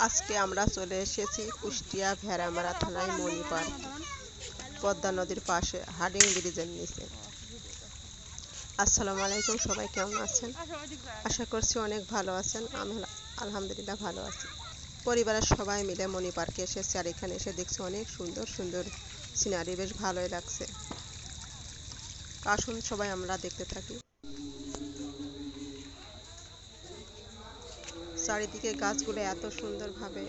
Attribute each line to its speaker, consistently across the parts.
Speaker 1: আজকে আমরা চলে এসেছি কুষ্টিয়া ভেড়ামারা থানায় মণি পার্ক, পদ্মা নদীর পাশে হাডিং ব্রিজের নিচে। আসসালামু আলাইকুম, সবাই কেমন আছেন? আশা করছি অনেক ভালো আছেন। আমি আলহামদুলিল্লাহ ভালো আছি। পরিবারের সবাই মিলে মণি পার্কে এসেছি, আর এখানে এসে দেখছি অনেক সুন্দর সুন্দর সিনারি, বেশ ভালোই লাগছে। আসুন সবাই আমরা দেখতে থাকি। চারিদিকে গাছগুলো এত সুন্দরভাবে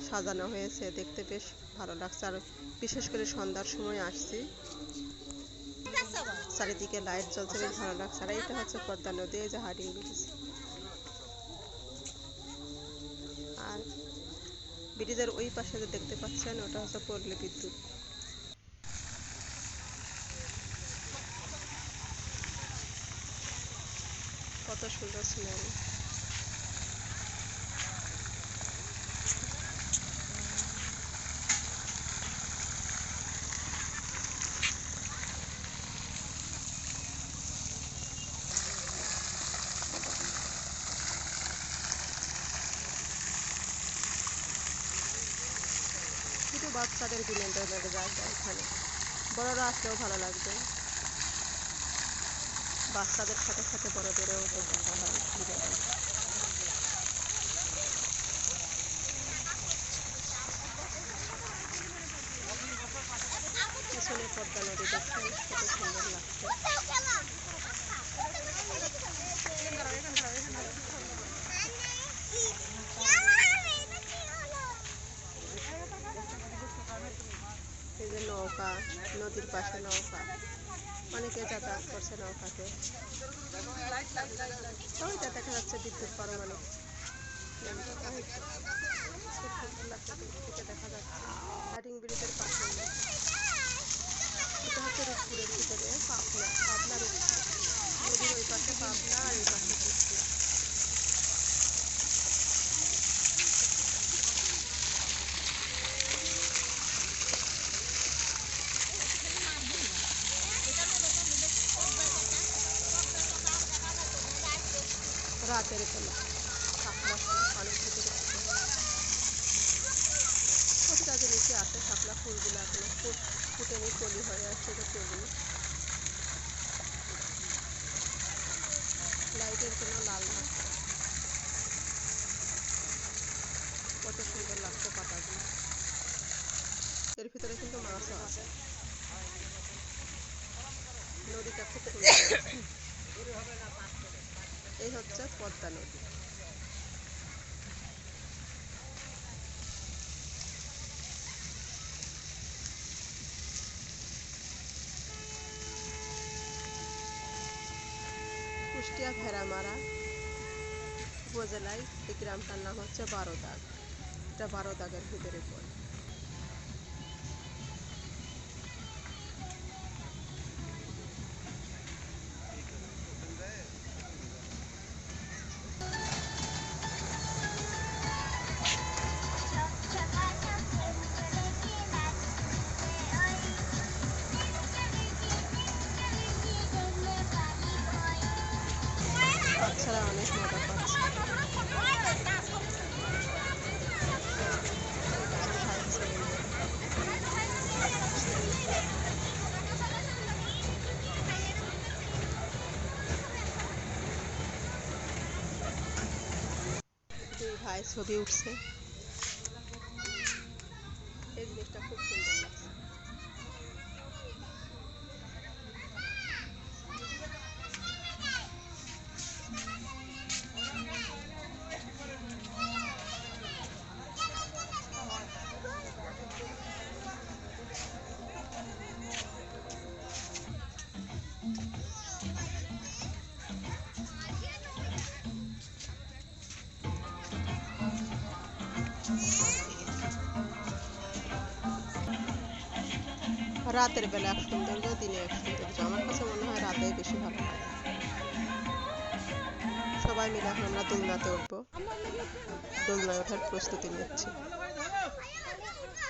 Speaker 1: সাজানো হয়েছে, দেখতে বেশ ভালো লাগছে। আর বিশেষ করে সন্ধ্যার সময় আসছি, চারিদিকে লাইট জ্বলছে, বেশ ভালো লাগছে। আর এটা হচ্ছে পদ্মা নদী, এই যে হাডিং ব্রিজ। আর ব্রিজের ওই পাশে যে দেখতে পাচ্ছেন, ওটা হচ্ছে পল্লী বিদ্যুৎ। কত সুন্দর সিনারি। শুধু বাচ্চাদের বিনোদনের জায়গা এখানে, বড়রা আসলেও ভালো লাগবে। বাচ্চাদের সাথে সাথে বড়দেরও দেখা হয় বিনোদন। পিছনে পদ্মা নদী দেখছেন, কত সুন্দর লাগছে। এই যে নৌকা, নদীর পাশে নৌকা, অনেকে যাতায়াত করছে নৌকাতে। ওইটা দেখা যাচ্ছে বিদ্যুৎ পারমাণবিক দেখা যাচ্ছে হাডিং ব্রিজের পাশে। এটা হচ্ছে রূপপুরের ভিতরে পাবনা, পাবনা রূপপুর নদীর ওই পাশে পাবনা, আর এই পাশে কুষ্টিয়া। রাতের বেলা শাপলা ফুল পানির ভিতরে প্রতিটা যে নিচে আছে, শাপলা ফুলগুলো এখনো ফুটেনি, কলি হয়ে আসছে, যে কলি। লাইটের জন্য লাল লাগছে, কত সুন্দর লাগছে পাতাগুলো। এর ভিতরে কিন্তু মাছও আছে। নদীটা খুব সুন্দর। এই হচ্ছে পদ্মা নদী। কুষ্টিয়া ভেড়ামারা উপজেলায় এই গ্রামটার নাম হচ্ছে বারোদাগ। এটা বারোদাগের ভিতরে পড়ে। বাচ্চারা অনেক মজা পাচ্ছে। দুই ভাই ছবি উঠছে, এই জিনিসটা খুব সুন্দর লাগছে। রাতের বেলা এক সৌন্দর্য, দিনে এক সৌন্দর্য। আমার কাছে মনে হয় রাতেই বেশি ভালো লাগে। সবাই মিলে এখন আমরা দোলনাতে উঠবো, দোলনায় ওঠার প্রস্তুতি নিচ্ছি।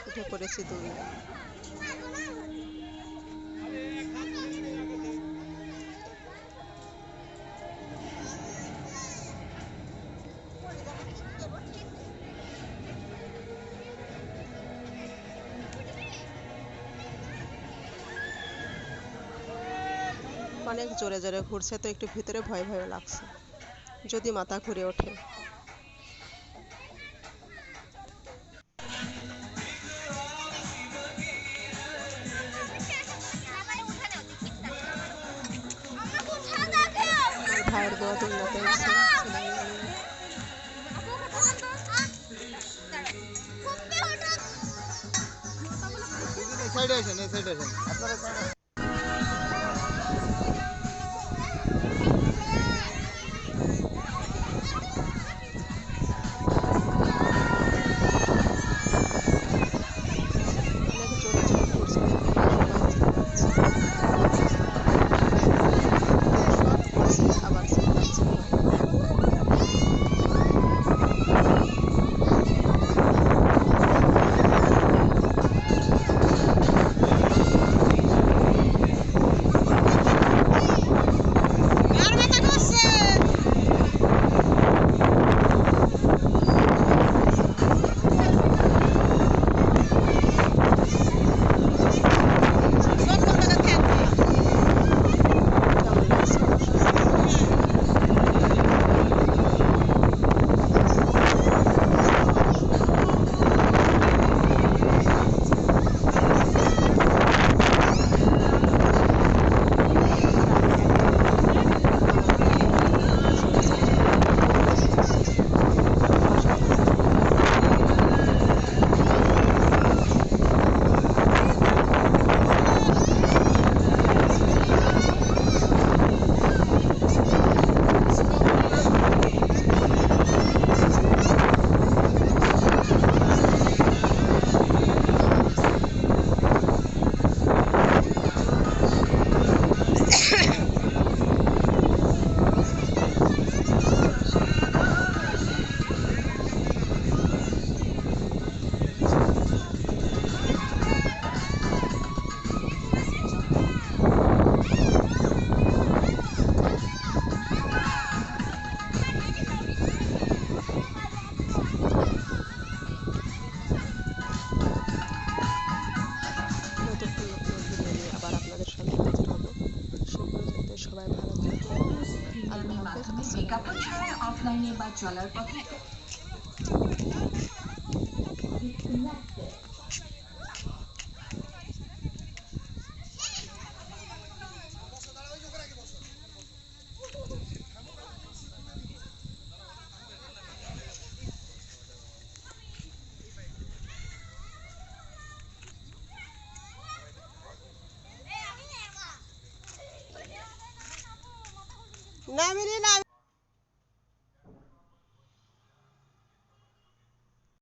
Speaker 1: উঠে পড়েছি দোলনায়। অনেক জোরে জোরে ঘুরছে তো একটু ভিতরে ভয় ভয় লাগছে যদি মাথা ঘুরে ওঠে। আমার ভাইয়ের বউ দুলনাতে উঠছে ছেলে মেয়ে নিয়ে।
Speaker 2: সাইডে আসেন, এই সাইডে আসেন আপনারা সাইডে।
Speaker 1: অনেক জোরে জোরে ঘুরছে দেখে সবাই চিল্লাচ্ছে। শখ করছে আবার চিল্লাচ্ছে সবাই। কেমন লাগছে নতুন কোনো ভিডিও নিয়ে আবার আপনাদের সামনে হাজির হব। সে পর্যন্ত সবাই ভালো থাকবেন। আল্লাহ হাফেজ। আসসালামু আলাইকুম।
Speaker 3: অফলাইনে বা চলার পথে
Speaker 1: নামিনি না